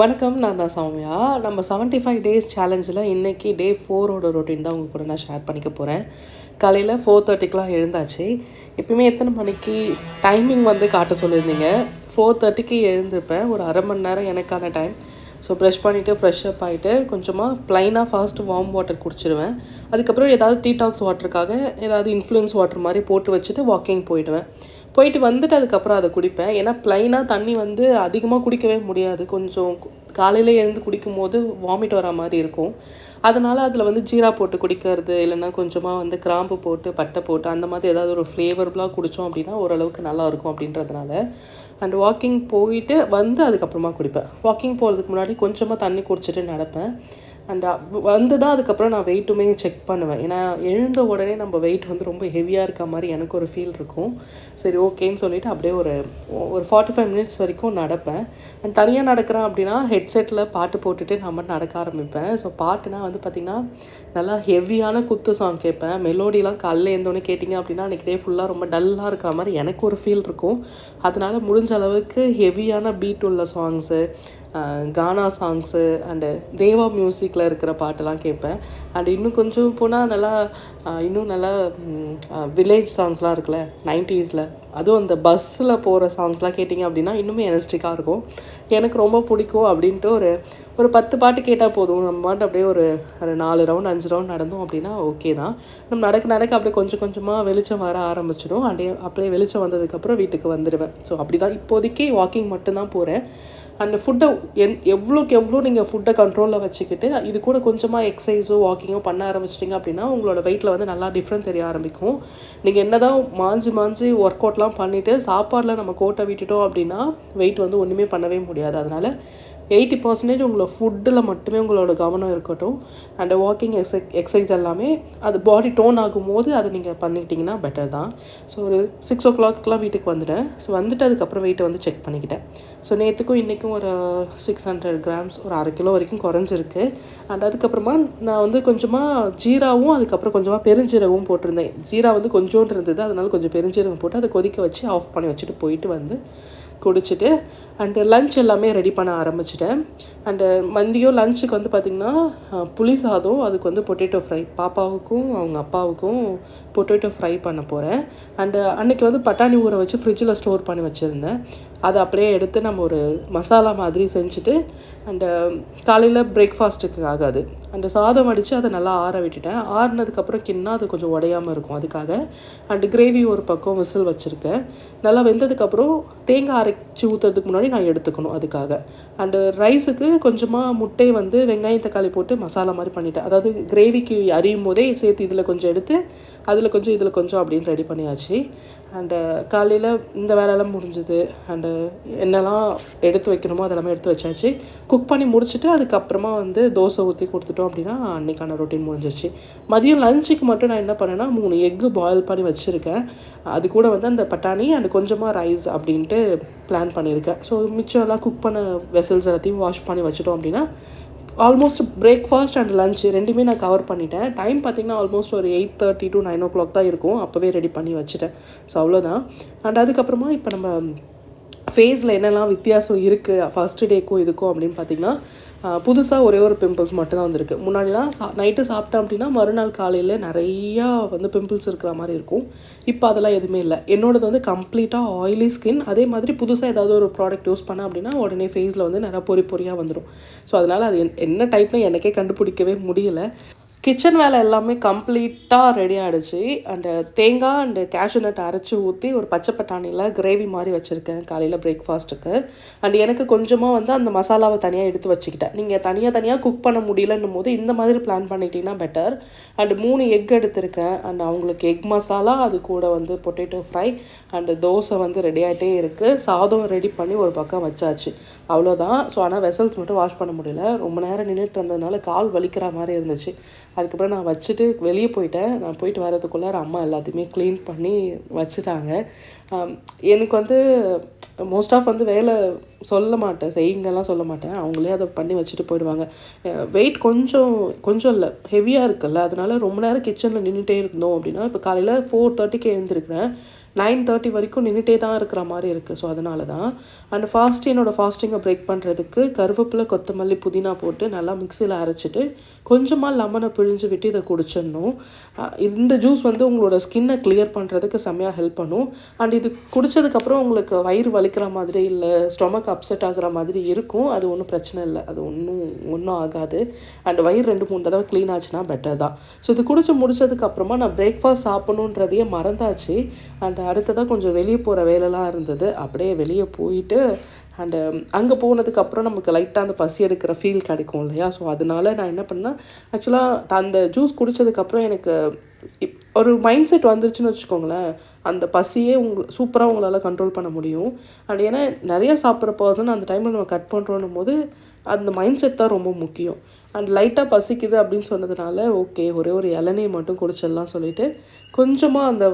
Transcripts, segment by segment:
வணக்கம், நான் தான் சௌமியா. நம்ம 75 டேஸ் சேலஞ்சில் இன்றைக்கி டே 4ஓட ரொட்டீன் தான் உங்கள் கூட நான் ஷேர் பண்ணிக்க போகிறேன். காலையில் 4:30க்கெலாம் எழுந்தாச்சு. எப்பயுமே எத்தனை மணிக்கு டைமிங் வந்து காட்ட சொல்லியிருந்தீங்க. 4:30க்கு எழுந்திருப்பேன். ஒரு அரை மணி நேரம் எனக்கான டைம். ஸோ ப்ரஷ் பண்ணிவிட்டு ஃப்ரெஷ்அப் ஆகிட்டு கொஞ்சமாக ப்ளைனாக ஃபாஸ்ட்டு வார்ம் வாட்டர் குடிச்சிடுவேன். அதுக்கப்புறம் ஏதாவது டீடாக்ஸ் வாட்டருக்காக ஏதாவது இன்ஃப்ளூயன்ஸ் வாட்டர் மாதிரி போட்டு வச்சுட்டு வாக்கிங் போயிடுவேன். போயிட்டு வந்துட்டு அதுக்கப்புறம் அதை குடிப்பேன். ஏன்னா ப்ளைனாக தண்ணி வந்து அதிகமாக குடிக்கவே முடியாது. கொஞ்சம் காலையிலே எழுந்து குடிக்கும்போது வாமிட் வர மாதிரி இருக்கும். அதனால் அதில் வந்து ஜீரா போட்டு குடிக்கிறது, இல்லைன்னா கொஞ்சமாக வந்து கிராம்பு போட்டு பட்டை போட்டு அந்த மாதிரி ஏதாவது ஒரு ஃப்ளேவர்புளாக குடித்தோம் அப்படின்னா ஓரளவுக்கு நல்லாயிருக்கும் அப்படின்றதுனால. அண்ட் வாக்கிங் போயிட்டு வந்து அதுக்கப்புறமா குடிப்பேன். வாக்கிங் போகிறதுக்கு முன்னாடி கொஞ்சமாக தண்ணி குடிச்சிட்டு நடப்பேன். அண்ட் வந்து தான் அதுக்கப்புறம் நான் வெயிட்டுமே செக் பண்ணுவேன். ஏன்னா எழுந்த உடனே நம்ம வெயிட் வந்து ரொம்ப ஹெவியாக இருக்க மாதிரி எனக்கு ஒரு ஃபீல் இருக்கும். சரி ஓகேன்னு சொல்லிவிட்டு அப்படியே ஒரு 45 மினிட்ஸ் வரைக்கும் நடப்பேன். அண்ட் தனியாக நடக்கிறேன் அப்படின்னா ஹெட்செட்டில் பாட்டு போட்டுட்டு நம்ம நடக்க ஆரம்பிப்பேன். ஸோ பாட்டுனா வந்து பார்த்திங்கன்னா நல்லா ஹெவியான குத்து சாங் கேட்பேன். மெலோடிலாம் காலைல எழுந்தோடனே கேட்டிங்க அப்படின்னா அன்றைக்கி டே ஃபுல்லாக ரொம்ப டல்லாக இருக்கிற மாதிரி எனக்கு ஒரு ஃபீல் இருக்கும். அதனால் முடிஞ்ச அளவுக்கு ஹெவியான பீட் உள்ள சாங்ஸு, கானா சாங்ஸு அண்டு தேவா மியூசிக்கில் இருக்கிற பாட்டெல்லாம் கேட்பேன். அண்ட் இன்னும் கொஞ்சம் போனால் நல்லா இன்னும் நல்லா வில்லேஜ் சாங்ஸ்லாம் இருக்குல்ல 90ஸில், அதுவும் அந்த பஸ்ஸில் போகிற சாங்ஸ்லாம் கேட்டிங்க அப்படின்னா இன்னுமே எனர்ஜிட்டிக்காக இருக்கும். எனக்கு ரொம்ப பிடிக்கும். அப்படின்ட்டு ஒரு 10 பாட்டு கேட்டால் போதும். நம்ம பாட்டு அப்படியே ஒரு 4 ரவுண்ட் 5 ரவுண்ட் நடந்தோம் அப்படின்னா ஓகே தான். நம்ம நடக்க அப்படியே கொஞ்சம் கொஞ்சமாக வெளிச்சம் வர ஆரம்பிச்சிடும். அப்படியே வெளிச்சம் வந்ததுக்கப்புறம் வீட்டுக்கு வந்துடுவேன். ஸோ அப்படி தான் இப்போதைக்கு வாக்கிங் மட்டும்தான் போகிறேன். அந்த ஃபுட்டை எவ்வளோக்கு எவ்வளோ நீங்கள் ஃபுட்டை கண்ட்ரோலில் வச்சுக்கிட்டு இது கூட கொஞ்சமாக எக்ஸசைஸோ வாக்கிங்கோ பண்ண ஆரம்பிச்சிட்டிங்க அப்படின்னா உங்களோட வெயிட்டில் வந்து நல்லா டிஃப்ரெண்ட் தெரிய ஆரம்பிக்கும். நீங்கள் என்ன தான் மாஞ்சி ஒர்க் அவுட்லாம் பண்ணிவிட்டு சாப்பாடில் நம்ம கோட்டை விட்டுட்டோம் அப்படின்னா வெயிட் வந்து ஒன்றுமே பண்ணவே முடியாது. அதனால் 80% உங்களோட ஃபுட்டில் மட்டுமே உங்களோட கவனம் இருக்கட்டும். அண்ட் வாக்கிங் எக்ஸசைஸ் எல்லாமே அது பாடி டோன் ஆகும்போது அதை நீங்கள் பண்ணிக்கிட்டிங்கன்னா பெட்டர் தான். ஸோ ஒரு 6 o'clockலாம் வீட்டுக்கு வந்துட்டேன். ஸோ வந்துட்டு அதுக்கப்புறம் வெயிட்டை வந்து செக் பண்ணிக்கிட்டேன். ஸோ நேற்றுக்கும் இன்றைக்கும் ஒரு 600 grams ஒரு 1/2 கிலோ வரைக்கும் குறைஞ்சிருக்கு. அண்ட் அதுக்கப்புறமா நான் வந்து கொஞ்சமாக ஜீராவும் அதுக்கப்புறம் கொஞ்சமாக பெருஞ்சீரகமும் போட்டிருந்தேன். ஜீரா வந்து கொஞ்சோண்டு இருந்தது, அதனால கொஞ்சம் பெருஞ்சீரகம் போட்டு அதை கொதிக்க வச்சு ஆஃப் பண்ணி வச்சுட்டு போயிட்டு வந்து குடிச்சிட்டு அண்டு லன்ச் எல்லாமே ரெடி பண்ண ஆரம்பிச்சிட்டேன். அண்டு மதியம் லன்ச்சுக்கு வந்து பார்த்திங்கன்னா புளி சாதம், அதுக்கு வந்து பொட்டேட்டோ ஃப்ரை, பாப்பாவுக்கும் அவங்க அப்பாவுக்கும் பொட்டேட்டோ ஃப்ரை பண்ண போகிறேன். அண்டு அன்றைக்கி வந்து பட்டாணி ஊற வச்சு ஃப்ரிட்ஜில் ஸ்டோர் பண்ணி வச்சுருந்தேன். அதை அப்படியே எடுத்து நம்ம ஒரு மசாலா மாதிரி செஞ்சுட்டு அண்டு காலையில் பிரேக்ஃபாஸ்ட்டுக்கு ஆகாது. அந்த சாதம் வடித்து அதை நல்லா ஆற விட்டுட்டேன். ஆறினதுக்கப்புறம் கின்னா அது கொஞ்சம் உடையாமல் இருக்கும் அதுக்காக. அண்டு கிரேவி ஒரு பக்கம் விசில் வச்சுருக்கேன். நல்லா வெந்ததுக்கப்புறம் தேங்காய் அரைச்சி ஊற்றுறதுக்கு முன்னாடி நான் எடுத்துக்கணும் அதுக்காக. அண்டு ரைஸுக்கு கொஞ்சமாக முட்டை வந்து வெங்காயம் தக்காளி போட்டு மசாலா மாதிரி பண்ணிவிட்டேன். அதாவது கிரேவிக்கு அரியும் போதே சேர்த்து இதில் கொஞ்சம் எடுத்து அதில் கொஞ்சம் இதில் கொஞ்சம் அப்படின்னு ரெடி பண்ணியாச்சு. அண்டு காலையில் இந்த வேலையெல்லாம் முடிஞ்சுது. அண்டு என்னெல்லாம் எடுத்து வைக்கணுமோ அதெல்லாமே எடுத்து வச்சாச்சு. குக் பண்ணி முடிச்சுட்டு அதுக்கப்புறமா வந்து தோசை ஊற்றி கொடுத்துட்டோம் அப்படின்னா அன்றைக்கான ரொட்டீன் முடிஞ்சிருச்சு. மதியம் லஞ்சுக்கு மட்டும் நான் என்ன பண்ணேன்னா 3 எக்கு பாயில் பண்ணி வச்சுருக்கேன். அது கூட வந்து அந்த பட்டாணி அண்ட் கொஞ்சமாக ரைஸ் அப்படின்ட்டு பிளான் பண்ணியிருக்கேன். ஸோ மிச்சம் எல்லாம் குக் பண்ண வெசல்ஸ் எல்லாத்தையும் வாஷ் பண்ணி வச்சுட்டோம் அப்படின்னா ஆல்மோஸ்ட் பிரேக்ஃபாஸ்ட் அண்ட் லன்ச் ரெண்டுமே நான் கவர் பண்ணிட்டேன். டைம் பார்த்திங்கன்னா ஆல்மோஸ்ட் ஒரு 8:30 to 9 o'clock தான் இருக்கும். அப்போவே ரெடி பண்ணி வச்சுட்டேன். ஸோ அவ்வளோதான். அண்ட் அதுக்கப்புறமா இப்போ நம்ம ஃபேஸில் என்னெல்லாம் வித்தியாசம் இருக்குது ஃபஸ்ட்டு டேக்கும் இதுக்கும் அப்படின்னு பார்த்திங்கன்னா புதுசாக ஒரே ஒரு பிம்பிள்ஸ் மட்டும் தான் வந்திருக்கு. முன்னாடிலாம் நைட்டு சாப்பிட்டேன் அப்படின்னா மறுநாள் காலையில் நிறையா வந்து பிம்பிள்ஸ் இருக்கிற மாதிரி இருக்கும். இப்போ அதெல்லாம் எதுவுமே இல்லை. என்னோடது வந்து கம்ப்ளீட்டாக ஆயிலி ஸ்கின். அதே மாதிரி புதுசாக ஏதாவது ஒரு ப்ராடக்ட் யூஸ் பண்ணேன் அப்படின்னா உடனே ஃபேஸில் வந்து நிறையா பொறியாக வந்துடும். ஸோ அதனால் அது என்ன டைப்னு எனக்கே கண்டுபிடிக்கவே முடியல. கிச்சன் வேலை எல்லாமே கம்ப்ளீட்டாக ரெடி ஆகிடுச்சு. அண்டு தேங்காய் அண்டு கேஷ்யூ நட் அரைச்சி ஊற்றி ஒரு பச்சை பட்டாணியில் கிரேவி மாதிரி வச்சுருக்கேன் காலையில் பிரேக்ஃபாஸ்ட்டுக்கு. அண்டு எனக்கு கொஞ்சமாக வந்து அந்த மசாலாவை தனியாக எடுத்து வச்சுக்கிட்டேன். நீங்கள் தனியாக குக் பண்ண முடியலன்னும் போது இந்த மாதிரி பிளான் பண்ணிட்டீங்கன்னா பெட்டர். அண்டு 3 எக் எடுத்திருக்கேன். அண்ட் அவங்களுக்கு எக் மசாலா, அது கூட வந்து பொட்டேட்டோ ஃப்ரை அண்டு தோசை வந்து ரெடி ஆகிட்டே இருக்குது. சாதம் ரெடி பண்ணி ஒரு பக்கம் வச்சாச்சு. அவ்வளோதான். ஸோ ஆனால் வெசல்ஸ் மட்டும் வாஷ் பண்ண முடியல. ரொம்ப நேரம் நின்றுட்டு இருந்ததுனால கால் வலிக்கிற மாதிரி இருந்துச்சு. அதுக்கப்புறம் நான் வச்சுட்டு வெளியே போயிட்டேன். நான் போயிட்டு வரதுக்குள்ளே அம்மா எல்லாத்தையுமே க்ளீன் பண்ணி வச்சுட்டாங்க. எனக்கு வந்து மோஸ்ட் ஆஃப் வந்து வேலை சொல்ல மாட்டேன், செய்யுங்கெல்லாம் சொல்ல மாட்டேன். அவங்களே அதை பண்ணி வச்சுட்டு போயிடுவாங்க. வெயிட் கொஞ்சம் இல்லை, ஹெவியாக இருக்குல்ல, அதனால ரொம்ப நேரம் கிச்சனில் நின்றுட்டே இருந்தோம் அப்படின்னா இப்போ காலையில் 4:30க்கு எழுந்திருக்கிறேன். 9:30 வரைக்கும் நின்றுட்டே தான் இருக்கிற மாதிரி இருக்குது. ஸோ அதனால தான். அண்ட் என்னோடய ஃபாஸ்டிங்கை பிரேக் பண்ணுறதுக்கு கருவேப்பிலை, கொத்தமல்லி, புதினா போட்டு நல்லா மிக்சியில் அரைச்சிட்டு கொஞ்சமாக லெமனை பிழிஞ்சு விட்டு இதை குடிச்சிடணும். இந்த ஜூஸ் வந்து உங்களோட ஸ்கின்னை கிளியர் பண்ணுறதுக்கு செம்மையாக ஹெல்ப் பண்ணும். அண்ட் இது குடித்ததுக்கப்புறம் உங்களுக்கு வயிறு வலிக்கிற மாதிரி இல்லை ஸ்டொமக் அப்செட் ஆகுற மாதிரி இருக்கும். அது ஒன்றும் பிரச்சனை இல்லை, அது ஒன்றும் ஆகாது. அண்ட் வயிறு 2-3 தடவை க்ளீன் ஆச்சுன்னா பெட்டர் தான். ஸோ இது குடிச்சு முடிச்சதுக்கப்புறமா நான் பிரேக்ஃபாஸ்ட் சாப்பிடணுன்றதையே மறந்தாச்சு. அண்ட் அடுத்ததாக கொஞ்சம் வெளியே போகிற வேலைலாம் இருந்தது. அப்படியே வெளியே போயிட்டு அண்டு அங்கே போனதுக்கப்புறம் நமக்கு லைட்டாக அந்த பசி எடுக்கிற ஃபீல் கிடைக்கும் இல்லையா? ஸோ அதனால நான் என்ன பண்ணேன், ஆக்சுவலாக அந்த ஜூஸ் குடித்ததுக்கப்புறம் எனக்கு ஒரு மைண்ட் செட் வந்துருச்சுன்னு வச்சுக்கோங்களேன். அந்த பசியே சூப்பராக உங்களால் கண்ட்ரோல் பண்ண முடியும். அண்ட் ஏன்னா நிறைய சாப்பிட்ற பர்சன் அந்த டைமில் நம்ம கட் பண்ணுறோன்னும் போது அந்த மைண்ட் செட் தான் ரொம்ப முக்கியம். அண்ட் லைட்டாக பசிக்குது அப்படின்னு சொன்னதுனால ஓகே ஒரே ஒரு இளநீர் மட்டும் குடிச்சிடலாம் சொல்லிவிட்டு கொஞ்சமாக அந்த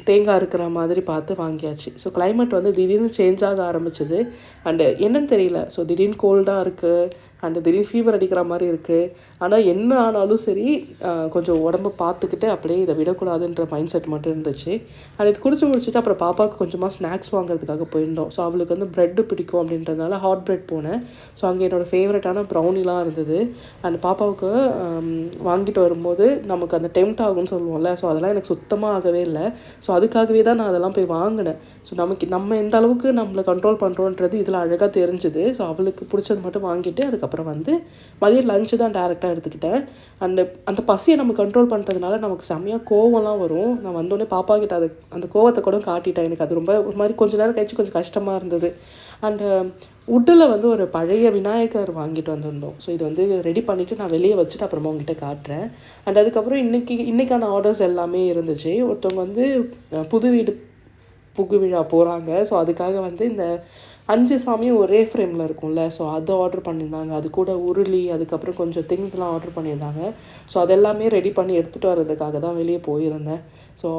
தேங்காய் இருக்கிற மாதிரி பார்த்து வாங்கியாச்சு. ஸோ கிளைமேட் வந்து திடீர்னு சேஞ்ச் ஆக ஆரம்பிச்சிது. அண்டு என்னன்னு தெரியல, ஸோ திடீர்னு கோல்டாக இருக்குது அண்டு திடீர்னு ஃபீவர் அடிக்கிற மாதிரி இருக்குது. ஆனால் என்ன ஆனாலும் சரி கொஞ்சம் உடம்பை பார்த்துக்கிட்டு அப்படியே இதை விடக்கூடாதுன்ற மைண்ட் செட் மட்டும் இருந்துச்சு. அண்ட் இது குடிச்சு முடிச்சுட்டு அப்புறம் பாப்பாவுக்கு கொஞ்சமாக ஸ்நாக்ஸ் வாங்குறதுக்காக போயிருந்தோம். ஸோ அவளுக்கு வந்து ப்ரெட்டு பிடிக்கும் அப்படின்றதுனால ஹாட் ப்ரெட் போனேன். ஸோ அங்கே என்னோடய ஃபேவரட்டான ப்ரௌனிலாம் இருந்தது. அண்ட் பாப்பாவுக்கு வாங்கிட்டு வரும்போது நமக்கு அந்த டெம்ட் ஆகும்னு சொல்லுவோம்ல, ஸோ அதெல்லாம் எனக்கு சுத்தமாக ஆகவே இல்லை. ஸோ அதுக்காகவே தான் நான் அதெல்லாம் போய் வாங்கினேன். ஸோ நம்ம எந்த அளவுக்கு நம்மளை கண்ட்ரோல் பண்ணுறோன்றது இதில் அழகாக தெரிஞ்சுது. ஸோ அவளுக்கு பிடிச்சது மட்டும் வாங்கிட்டு அதுக்கப்புறம் வந்து மதியம் லஞ்சு தான் டேரெக்டாக எடுத்துக்கிட்டேன். அந்த பசியை நம்ம கண்ட்ரோல் பண்ணுறதுனால நமக்கு செம்மையாக கோவம்லாம் வரும். நான் வந்தோடனே பாப்பா கிட்ட அந்த கோவத்தை கூட காட்டிட்டேன். எனக்கு அது ரொம்ப ஒரு மாதிரி கொஞ்சம் நேரம் கழிச்சு கொஞ்சம் கஷ்டமாக இருந்தது. அண்டு உட்டில் வந்து ஒரு பழைய விநாயகர் வாங்கிட்டு வந்திருந்தோம். ஸோ இது வந்து ரெடி பண்ணிவிட்டு நான் வெளியே வச்சுட்டு அப்புறமா உங்ககிட்ட காட்டுறேன். அண்ட் அதுக்கப்புறம் இன்றைக்கான ஆர்டர்ஸ் எல்லாமே இருந்துச்சு. ஒருத்தவங்க வந்து புது வீடு புகு விழா போகிறாங்க. ஸோ அதுக்காக வந்து இந்த 5 சாமியும் ஒரே ஃப்ரேமில் இருக்கும்ல, ஸோ அதை ஆர்டர் பண்ணியிருந்தாங்க. அது கூட உருளி அதுக்கப்புறம் கொஞ்சம் திங்ஸ்லாம் ஆர்டர் பண்ணியிருந்தாங்க. ஸோ அதெல்லாமே ரெடி பண்ணி எடுத்துகிட்டு வர்றதுக்காக தான் வெளியே போயிருந்தேன். ஸோ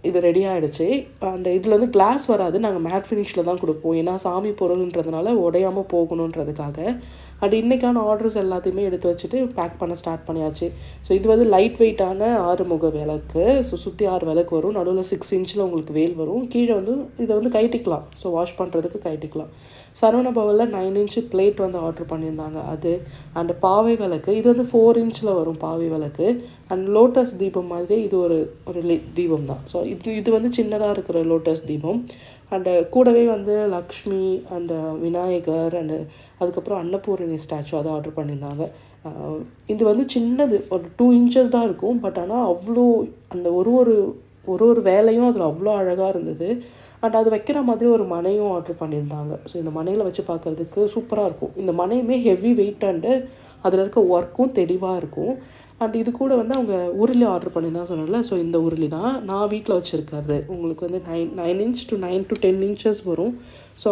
இது ரெடி ஆகிடுச்சு. அண்ட் இதில் வந்து கிளாஸ் வராது, நாங்கள் மேட் ஃபினிஷில் தான் கொடுப்போம். ஏன்னா சாமி பொருள்ன்றதுனால உடையாமல் போகணுன்றதுக்காக. அண்ட் இன்றைக்கான ஆர்டர்ஸ் எல்லாத்தையுமே எடுத்து வச்சுட்டு பேக் பண்ண ஸ்டார்ட் பண்ணியாச்சு. ஸோ இது வந்து லைட் வெயிட்டான 6 முக விளக்கு. ஸோ சுற்றி 6 விளக்கு வரும், நடுவில் 6 இன்ச்சில் உங்களுக்கு வேல் வரும். கீழே வந்து இதை வந்து கைட்டிக்கலாம், ஸோ வாஷ் பண்ணுறதுக்கு கைட்டிக்கலாம். சரவண பவனில் 9 இன்ச்சு பிளேட் வந்து ஆர்டர் பண்ணியிருந்தாங்க அது. அண்ட் பாவை விளக்கு இது வந்து 4 இன்ச்சில் வரும் பாவை விளக்கு. அண்ட் லோட்டஸ் தீபம் மாதிரி இது ஒரு தீபம் தான். ஸோ இது வந்து சின்னதாக இருக்கிற லோட்டஸ் தீபம். அண்டு கூடவே வந்து லக்ஷ்மி அண்ட் விநாயகர் அண்டு அதுக்கப்புறம் அன்னபூரணி ஸ்டாச்சு அதை ஆர்டர் பண்ணியிருந்தாங்க. இது வந்து சின்னது ஒரு 2 இன்ச்சஸ் தான் இருக்கும். பட் ஆனால் அவ்வளோ அந்த ஒரு வேலையும் அதில் அவ்வளோ அழகாக இருந்தது. அண்ட் அது வைக்கிற மாதிரி ஒரு மனையும் ஆர்டர் பண்ணியிருந்தாங்க. ஸோ இந்த மனையில் வச்சு பார்க்குறதுக்கு சூப்பராக இருக்கும். இந்த மனையுமே ஹெவி வெயிட் அண்டு அதில் இருக்க ஒர்க்கும் தெளிவாக இருக்கும். அண்ட் இது கூட வந்து அவங்க உருளி ஆர்டர் பண்ணியிருந்தாங்க சொன்னால. ஸோ இந்த உருளி தான் நான் வீட்டில் வச்சுருக்கிறது. உங்களுக்கு வந்து 9 இன்ச் to 9 to 10 இன்ச்சஸ் வரும். ஸோ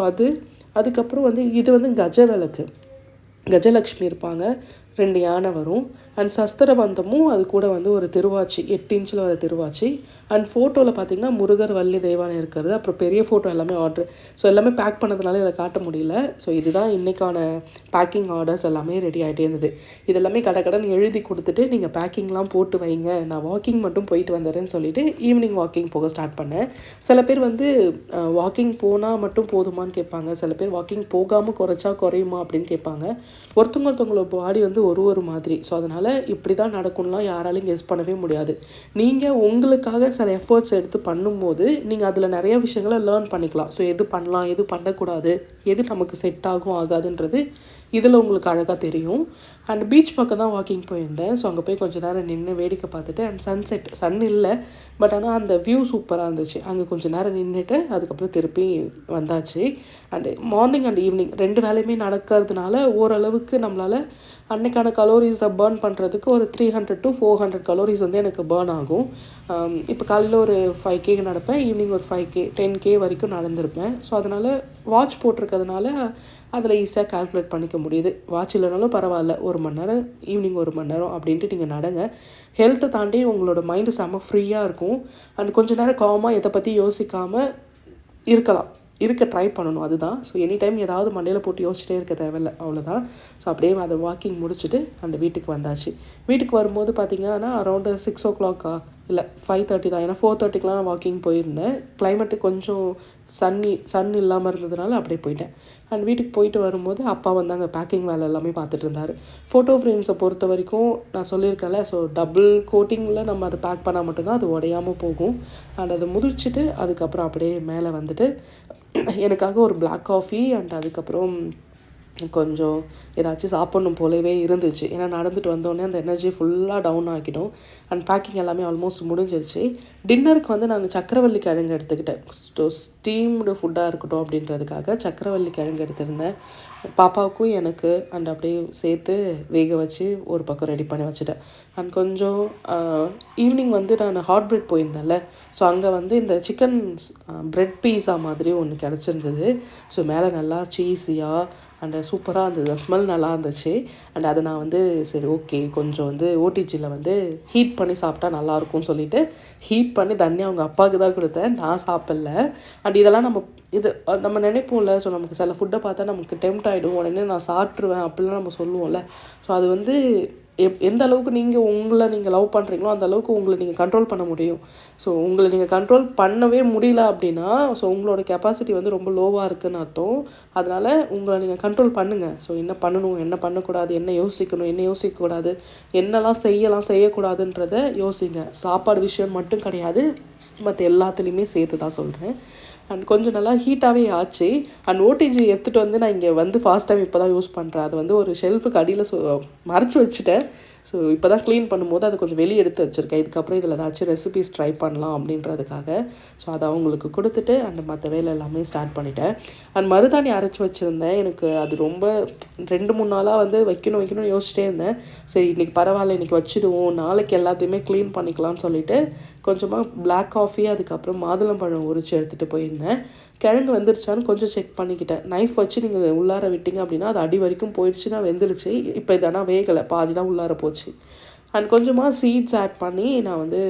அதுக்கப்புறம் வந்து இது வந்து கஜ விளக்கு, கஜலக்ஷ்மி இருப்பாங்க, 2 யானை வரும். அண்ட் சஸ்திரபந்தமும் அது கூட வந்து ஒரு திருவாச்சி 8 இன்ச்சில் வர திருவாச்சி. அண்ட் ஃபோட்டோவில் பார்த்திங்கன்னா முருகர் வள்ளி தெய்வானை இருக்கிறது. அப்புறம் பெரிய ஃபோட்டோ எல்லாமே ஆர்டர். ஸோ எல்லாமே பேக் பண்ணதுனால இதை காட்ட முடியல. ஸோ இதுதான் இன்றைக்கான பேக்கிங் ஆர்டர்ஸ் எல்லாமே ரெடி ஆகிட்டே இருந்தது. இதெல்லாமே கடன் எழுதி கொடுத்துட்டு நீங்கள் பேக்கிங்லாம் போட்டு வைங்க, நான் வாக்கிங் மட்டும் போயிட்டு வந்துடுறேன்னு சொல்லிவிட்டு ஈவினிங் வாக்கிங் போக ஸ்டார்ட் பண்ணேன். சில பேர் வந்து வாக்கிங் போனால் மட்டும் போதுமான்னு கேட்பாங்க. சில பேர் வாக்கிங் போகாமல் குறைச்சா குறையுமா அப்படின்னு கேட்பாங்க. ஒருத்தவங்களோட பாடி வந்து ஒரு மாதிரி. ஸோ அதனால் இப்படி தான் நடக்கும்லாம் யாராலையும் கெஸ் பண்ணவே முடியாது. நீங்கள் உங்களுக்காக சில எஃபர்ட்ஸ் எடுத்து பண்ணும்போது நீங்கள் அதில் நிறைய விஷயங்களை லேர்ன் பண்ணிக்கலாம். ஸோ எது பண்ணலாம், எது பண்ணக்கூடாது, எது நமக்கு செட் ஆகும் ஆகாதுன்றது இதில் உங்களுக்கு அழகாக தெரியும். அண்ட் பீச் பக்கம் தான் வாக்கிங் போயிருந்தேன். ஸோ அங்கே போய் கொஞ்சம் நேரம் நின்று வேடிக்கை பார்த்துட்டு அண்ட் சன் இல்லை, பட் ஆனால் அந்த வியூ சூப்பராக இருந்துச்சு. அங்கே கொஞ்சம் நேரம் நின்றுட்டு அதுக்கப்புறம் திருப்பி வந்தாச்சு. அண்டு மார்னிங் அண்ட் ஈவினிங் 2 வேலையுமே நடக்கிறதுனால ஓரளவுக்கு நம்மளால் அன்றைக்கான கலோரிஸை பர்ன் பண்ணுறதுக்கு ஒரு 300 to 400 கலோரிஸ் வந்து எனக்கு பர்ன் ஆகும். இப்போ காலையில் ஒரு 5K நடப்பேன், ஈவினிங் ஒரு 5K 10K வரைக்கும் நடந்திருப்பேன். ஸோ அதனால் வாட்ச் போட்டிருக்கிறதுனால அதில் ஈஸியாக கால்குலேட் பண்ணிக்க முடியுது. வாட்ச் இல்லைனாலும் பரவாயில்ல, 1 மணி நேரம் ஈவினிங் 1 மணி நேரம் அப்படின்ட்டு நீங்கள் நடங்க. ஹெல்த்தை தாண்டி உங்களோட மைண்டு செம்ம ஃப்ரீயாக இருக்கும். அண்ட் கொஞ்சம் நேரம் காமாக எதை பற்றி யோசிக்காமல் இருக்க ட்ரை பண்ணணும், அதுதான். ஸோ எனி டைம் ஏதாவது மண்டையில் போட்டு யோசிச்சிட்டே இருக்க தேவையில்லை, அவ்வளோதான். ஸோ அப்படியே அதை வாக்கிங் முடிச்சுட்டு அந்த வீட்டுக்கு வந்தாச்சு. வீட்டுக்கு வரும்போது பார்த்திங்கன்னா அரௌண்டு 6 o'clock இல்லை 5:30 தான். ஏன்னா 4:30க்கெலாம் நான் வாக்கிங் போயிருந்தேன். கிளைமேட்டு கொஞ்சம் சன் இல்லாமல் இருந்ததுனால அப்படியே போயிட்டேன். அண்ட் வீட்டுக்கு போயிட்டு வரும்போது அப்பா வந்து அங்கே பேக்கிங் வேலை எல்லாமே பார்த்துட்டு இருந்தார். ஃபோட்டோ ஃப்ரேம்ஸை பொறுத்த வரைக்கும் நான் சொல்லியிருக்கேன்ல, ஸோ டபுள் கோட்டிங்கில் நம்ம அதை பேக் பண்ணால் மட்டும்தான் அது உடையாமல் போகும். அண்ட் அதை முடிச்சுட்டு அதுக்கப்புறம் அப்படியே மேலே வந்துட்டு எனக்காக ஒரு பிளாக் காஃபி அண்ட் அதுக்கப்புறம் கொஞ்சம் ஏதாச்சும் சாப்பிட்ணும் போலவே இருந்துச்சு. ஏன்னா நடந்துட்டு வந்தோடனே அந்த எனர்ஜி ஃபுல்லாக டவுன் ஆக்கிடும். அண்ட் பேக்கிங் எல்லாமே ஆல்மோஸ்ட் முடிஞ்சிருச்சு. டின்னருக்கு வந்து நான் சக்கரவள்ளி கிழங்கு எடுத்துக்கிட்டேன். ஸ்டீம்டு ஃபுட்டாக இருக்கட்டும் அப்படின்றதுக்காக சக்கரவள்ளி கிழங்கு எடுத்திருந்தேன். பாப்பாவுக்கும் எனக்கு அண்ட் அப்படியே சேர்த்து வேக வச்சு ஒரு பக்கம் ரெடி பண்ணி வச்சுட்டேன். அண்ட் கொஞ்சம் ஈவினிங் வந்து நான் ஹாட் பிரெட் போயிருந்தேன்ல, ஸோ அங்கே வந்து இந்த சிக்கன் பிரெட் பீஸா மாதிரி ஒன்று கிடச்சிருந்தது. ஸோ மேலே நல்லா சீஸியாக அண்ட் சூப்பராக இருந்தது. ஸ்மெல் நல்லா இருந்துச்சு. அண்ட் அதை நான் வந்து சரி ஓகே கொஞ்சம் வந்து ஓடிஜியில் வந்து ஹீட் பண்ணி சாப்பிட்டா நல்லாயிருக்கும்னு சொல்லிவிட்டு ஹீட் பண்ணி தண்ணி அவங்க அப்பாவுக்கு தான் கொடுத்தேன். நான் சாப்பிடல. அண்ட் இதெல்லாம் நம்ம நினைப்போம்ல, ஸோ நமக்கு சில ஃபுட்டை பார்த்தா நமக்கு டெம்ட் ஆகிடும், உடனே நான் சாப்பிட்ருவேன் அப்படிலாம் நம்ம சொல்லுவோம்ல. ஸோ அது வந்து எந்த அளவுக்கு உங்களை நீங்கள் லவ் பண்ணுறீங்களோ அந்த அளவுக்கு உங்களை நீங்கள் கண்ட்ரோல் பண்ண முடியும். ஸோ உங்களை நீங்கள் கண்ட்ரோல் பண்ணவே முடியல அப்படின்னா, ஸோ உங்களோட கெப்பாசிட்டி வந்து ரொம்ப லோவாக இருக்குதுன்னு அர்த்தம். அதனால் உங்களை நீங்கள் கண்ட்ரோல் பண்ணுங்கள். ஸோ என்ன பண்ணணும், என்ன பண்ணக்கூடாது, என்ன யோசிக்கணும், என்ன யோசிக்கக்கூடாது, என்னெல்லாம் செய்யக்கூடாதுன்றதை யோசிங்க. சாப்பாடு விஷயம் மட்டும் கிடையாது, மற்ற எல்லாத்துலேயுமே சேர்த்து தான் சொல்கிறேன். அண்ட் கொஞ்சம் நல்லா ஹீட்டாகவே ஆச்சு. அண்ட் ஓடிஜி எடுத்துகிட்டு வந்து நான் இங்கே வந்து ஃபர்ஸ்ட் டைம் இப்போ தான் யூஸ் பண்ணுறேன். அது வந்து ஒரு ஷெல்ஃபுக்கு அடியில் மறைச்சி வச்சுட்டேன். ஸோ இப்போ தான் க்ளீன் பண்ணும்போது அதை கொஞ்சம் வெளியே எடுத்து வச்சுருக்கேன். இதுக்கப்புறம் இதில் ஏதாச்சும் ரெசிபீஸ் ட்ரை பண்ணலாம் அப்படின்றதுக்காக. ஸோ அதை அவங்களுக்கு கொடுத்துட்டு அந்த மற்ற வேலை எல்லாமே ஸ்டார்ட் பண்ணிட்டேன். அண்ட் மருதாணி அரைச்சி வச்சுருந்தேன். எனக்கு அது ரொம்ப 2-3 நாளாக வந்து வைக்கணும்னு யோசிச்சிட்டே இருந்தேன். சரி இன்றைக்கி பரவாயில்ல, இன்றைக்கி வச்சுடுவோம், நாளைக்கு எல்லாத்தையுமே க்ளீன் பண்ணிக்கலாம்னு சொல்லிவிட்டு கொஞ்சமாக பிளாக் காஃபி அதுக்கப்புறம் மாதுளம்பழம் உரித்து எடுத்துகிட்டு போயிருந்தேன். கிழங்கு வெந்துருச்சான்னு கொஞ்சம் செக் பண்ணிக்கிட்டேன். நைஃப் வச்சு நீங்கள் உள்ளார விட்டிங்க அப்படின்னா அது அடி வரைக்கும் போயிடுச்சுன்னா வெந்துருச்சு. இப்போ இது ஆனால் வேகலை, பாதி தான் உள்ளார போச்சு. அண்ட் கொஞ்சமாக சீட்ஸ் ஆட் பண்ணி நான் வந்து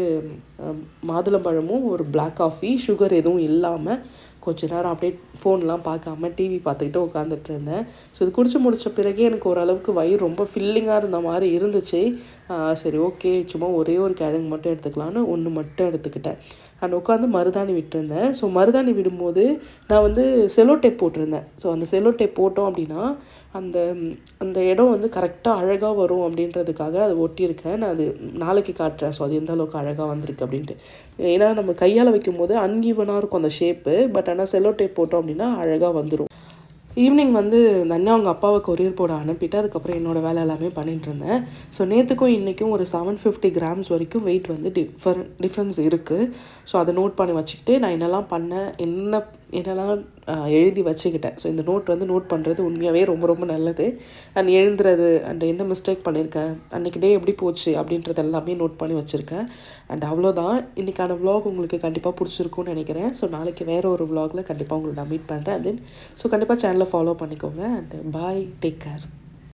மாதுளம்பழமும் ஒரு பிளாக் காஃபி, சுகர் எதுவும் இல்லாமல் கொஞ்ச நேரம் அப்படியே ஃபோன்லாம் பார்க்காம டிவி பார்த்துக்கிட்டு உட்காந்துட்டு இருந்தேன். ஸோ இது குடிச்சு முடித்த பிறகு எனக்கு ஓரளவுக்கு வயிறு ரொம்ப ஃபில்லிங்காக இருந்த மாதிரி இருந்துச்சு. சரி ஓகே சும்மா ஒரே ஒரு கிழங்கு மட்டும் எடுத்துக்கலான்னு ஒன்று மட்டும் எடுத்துக்கிட்டேன். அண்ட் உட்காந்து மருதாணி விட்டுருந்தேன். ஸோ மருதாணி விடும்போது நான் வந்து செலோ டேப் போட்டிருந்தேன். ஸோ அந்த செலோ டேப் போட்டோம் அப்படின்னா அந்த அந்த இடம் வந்து கரெக்டாக அழகாக வரும் அப்படின்றதுக்காக அதை ஒட்டியிருக்கேன். நான் அது நாளைக்கு காட்டுறேன். ஸோ அது எந்த அளவுக்கு அழகாக வந்திருக்கு அப்படின்ட்டு. ஏன்னா நம்ம கையால் வைக்கும்போது அன்ஈவனாக இருக்கும் அந்த ஷேப்பு. பட் ஆனால் செலோ டேப் போட்டோம் அப்படின்னா அழகாக வந்துடும். ஈவினிங் வந்து தனியாக அவங்க அப்பாவை கொரியர் போட அனுப்பிட்டு அதுக்கப்புறம் என்னோடய வேலை எல்லாமே பண்ணிகிட்டு இருந்தேன். ஸோ நேற்றுக்கும் இன்றைக்கும் ஒரு 750 கிராம்ஸ் வரைக்கும் வெயிட் வந்து டிஃப்ரென்ஸ் இருக்குது. ஸோ அதை நோட் பண்ணி வச்சுக்கிட்டு நான் என்னெல்லாம் பண்ணேன், என்னெல்லாம் எழுதி வச்சுக்கிட்டேன். ஸோ இந்த நோட் பண்ணுறது உண்மையாகவே ரொம்ப ரொம்ப நல்லது. அண்ட் எழுந்துறது அண்ட் என்ன மிஸ்டேக் பண்ணியிருக்கேன், அன்றைக்கி டே எப்படி போச்சு அப்படின்றது எல்லாமே நோட் பண்ணி வச்சுருக்கேன். அண்ட் அவ்வளோதான். இன்றைக்கான விலாக் உங்களுக்கு கண்டிப்பாக பிடிச்சிருக்கும்னு நினைக்கிறேன். ஸோ நாளைக்கு வேறு ஒரு விலாகில் கண்டிப்பாக உங்களை நான் மீட் பண்ணுறேன். தென் ஸோ கண்டிப்பாக சேனலை ஃபாலோ பண்ணிக்கோங்க. And bye, take care.